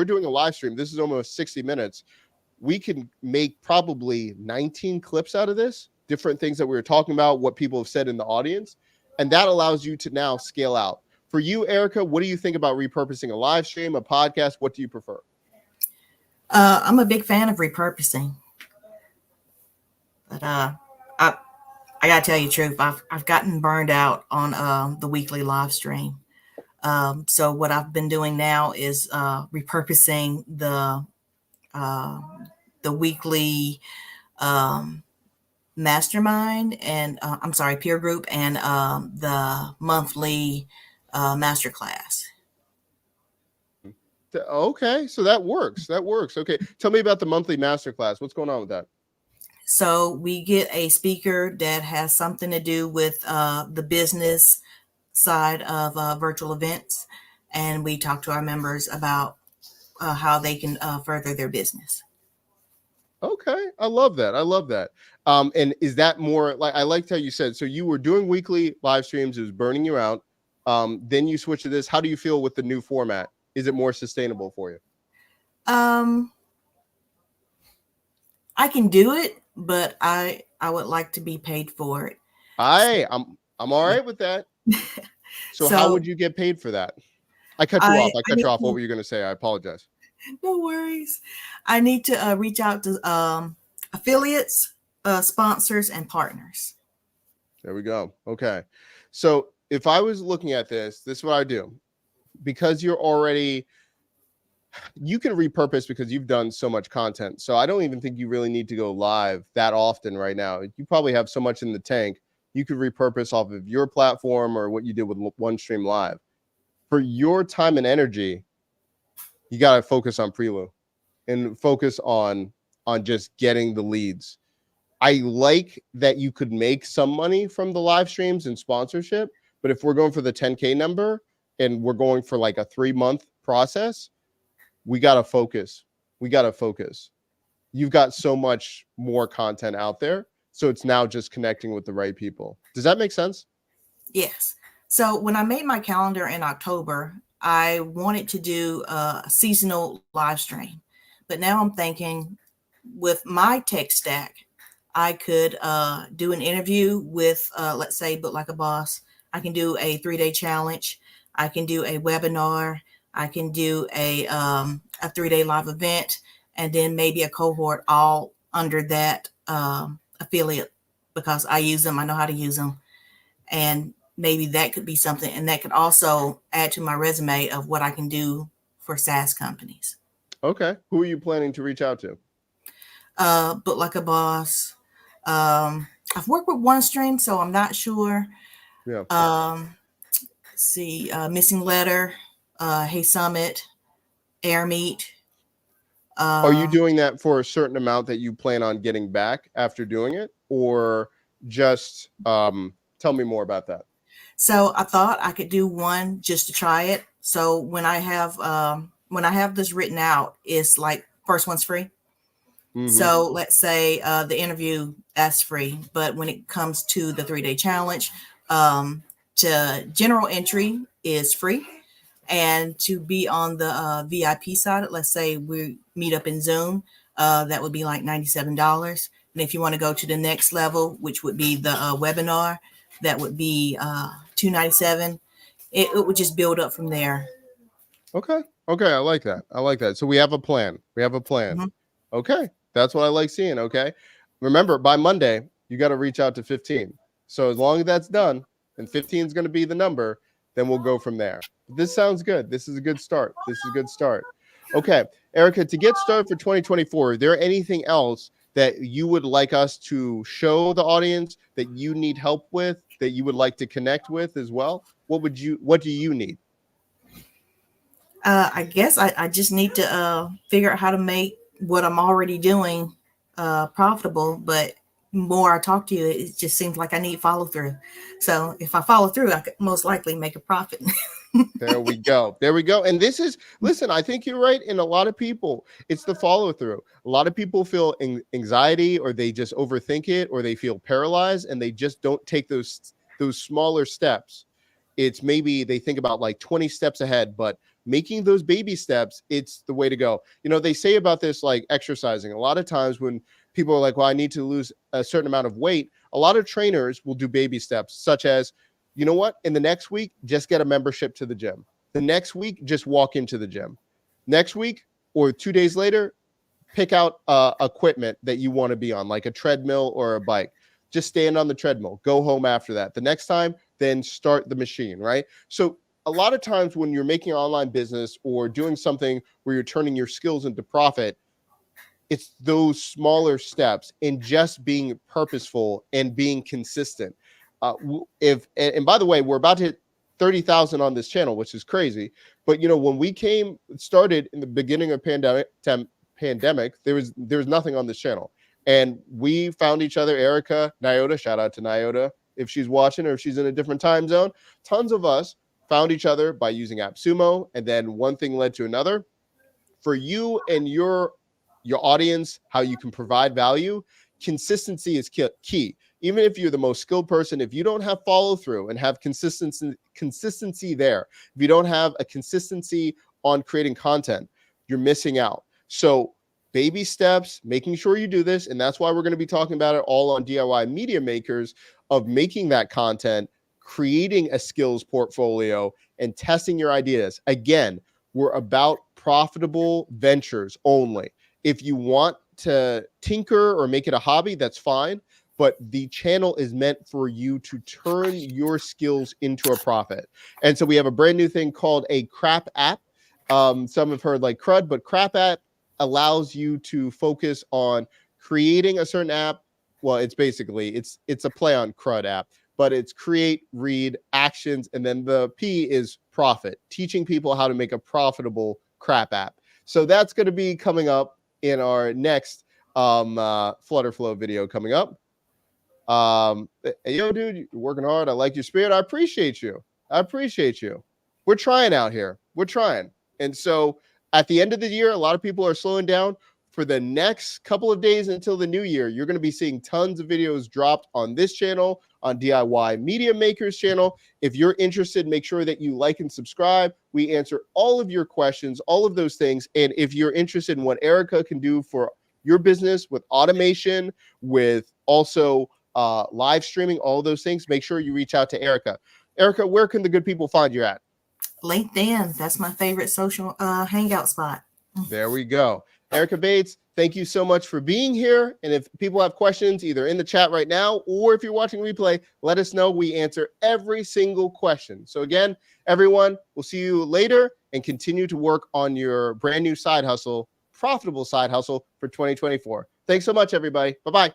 doing a live stream. This is almost 60 minutes. We can make probably 19 clips out of this, different things that we were talking about, what people have said in the audience, and that allows you to now scale out. For you, Erica, what do you think about repurposing a live stream, a podcast? What do you prefer? I'm a big fan of repurposing. But I gotta tell you the truth. I've gotten burned out on the weekly live stream. So what I've been doing now is repurposing the weekly mastermind and peer group and the monthly masterclass. Okay, so that works. That works. Okay, tell me about the monthly masterclass. What's going on with that? So we get a speaker that has something to do with the business side of virtual events, and we talk to our members about how they can further their business. Okay, I love that. I love that. And is that more like, I liked how you said, so you were doing weekly live streams, it was burning you out. Then you switched to this. How do you feel with the new format? Is it more sustainable for you? I can do it, but I would like to be paid for it. I'm all right with that. So how would So you get paid for that? I cut you I off. I I cut you need off. What to, were you going to say? I apologize. no worries. I need to reach out to affiliates, sponsors, and partners. There we go. Okay. So if I was looking at this is what I do. Because you can repurpose because you've done so much content. So I don't even think you really need to go live that often right now. You probably have so much in the tank. You could repurpose off of your platform or what you did with OneStream Live. For your time and energy, you got to focus on Prelude and focus on just getting the leads. I like that you could make some money from the live streams and sponsorship, but if we're going for the 10K number and we're going for like a 3-month process, we got to focus. We got to focus. You've got so much more content out there. So it's now just connecting with the right people. Does that make sense? Yes. So when I made my calendar in October, I wanted to do a seasonal live stream. But now I'm thinking with my tech stack, I could do an interview with, let's say, Book Like a Boss. I can do a 3-day challenge. I can do a webinar. I can do a 3-day live event, and then maybe a cohort all under that affiliate because I use them. I know how to use them. And maybe that could be something. And that could also add to my resume of what I can do for SaaS companies. Okay. Who are you planning to reach out to? Book Like a Boss. I've worked with OneStream, so I'm not sure. Yeah. Let's see, Missing Letter, Hey Summit, Air Meet. Are you Um, doing that for a certain amount that you plan on getting back after doing it, or just tell me more about that? so I thought I could do one just to try it. So when I have this written out, it's like first one's free. Mm-hmm. So let's say the interview, that's free, but when it comes to the 3-day challenge, to general entry is free, and to be on the VIP side, let's say we meet up in Zoom, that would be like $97. And if you want to go to the next level, which would be the webinar, that would be $297. It would just build up from there. Okay. Okay. I like that. I like that. So we have a plan. We have a plan. Mhm. Okay. That's what I like seeing. Okay. Remember, by Monday, you got to reach out to 15. So as long as that's done and 15 is going to be the number, then we'll go from there. This sounds good. This is a good start. This is a good start. Okay. Erica, to get started for 2024, is there anything else that you would like us to show the audience that you need help with, that you would like to connect with as well? What do you need? I guess I just need to figure out how to make what I'm already doing profitable. But more I talk to you, it just seems like I need follow through. So if I follow through, I could most likely make a profit. There we go. There we go. And this is, listen, I think you're right. In a lot of people, it's the follow through. A lot of people feel anxiety, or they just overthink it, or they feel paralyzed, and they just don't take those smaller steps. It's maybe they think about like 20 steps ahead, but making those baby steps, it's the way to go. You know, they say about this like exercising. A lot of times when people are like, well, I need to lose a certain amount of weight, a lot of trainers will do baby steps, such as, you know what, in the next week, just get a membership to the gym. The next week, just walk into the gym. Next week or 2 days later, pick out equipment that you want to be on, like a treadmill or a bike. Just stand on the treadmill. Go home after that. The next time, then start the machine, right? So a lot of times when you're making an online business or doing something where you're turning your skills into profit, it's those smaller steps and just being purposeful and being consistent. And by the way, we're about to hit 30,000 on this channel, which is crazy. But you know, when we started in the beginning of pandemic, there was nothing on this channel, and we found each other. Erica, Nyota, shout out to Nyota if she's watching or if she's in a different time zone. Tons of us found each other by using AppSumo, and then one thing led to another. For you and your audience, how you can provide value, consistency is key. Even if you're the most skilled person, if you don't have follow through and have consistency there, if you don't have a consistency on creating content, you're missing out. So baby steps, making sure you do this. And that's why we're going to be talking about it all on DIY Media Makers, of making that content, creating a skills portfolio and testing your ideas. Again, we're about profitable ventures only. If you want to tinker or make it a hobby, that's fine. But the channel is meant for you to turn your skills into a profit. And so we have a brand new thing called a crap app. Some have heard like CRUD, but crap app allows you to focus on creating a certain app. Well, it's basically, it's a play on CRUD app, but it's create, read, actions, and then the P is profit, teaching people how to make a profitable crap app. So that's going to be coming up in our next Flutterflow video coming up. Yo, dude, you're working hard. I like your spirit. I appreciate you. We're trying out here. We're trying. And so at the end of the year, a lot of people are slowing down. For the next couple of days until the new year, you're going to be seeing tons of videos dropped on this channel, on DIY Media Maker's channel. If you're interested, make sure that you like and subscribe. We answer all of your questions, all of those things. And if you're interested in what Erica can do for your business with automation, with also live streaming, all of those things, make sure you reach out to Erica. Erica, where can the good people find you at? LinkedIn. That's my favorite social hangout spot. There we go. Erica Bates, thank you so much for being here. And if people have questions, either in the chat right now, or if you're watching replay, let us know. We answer every single question. So again, everyone, we'll see you later and continue to work on your brand new side hustle, profitable side hustle for 2024. Thanks so much, everybody. Bye-bye.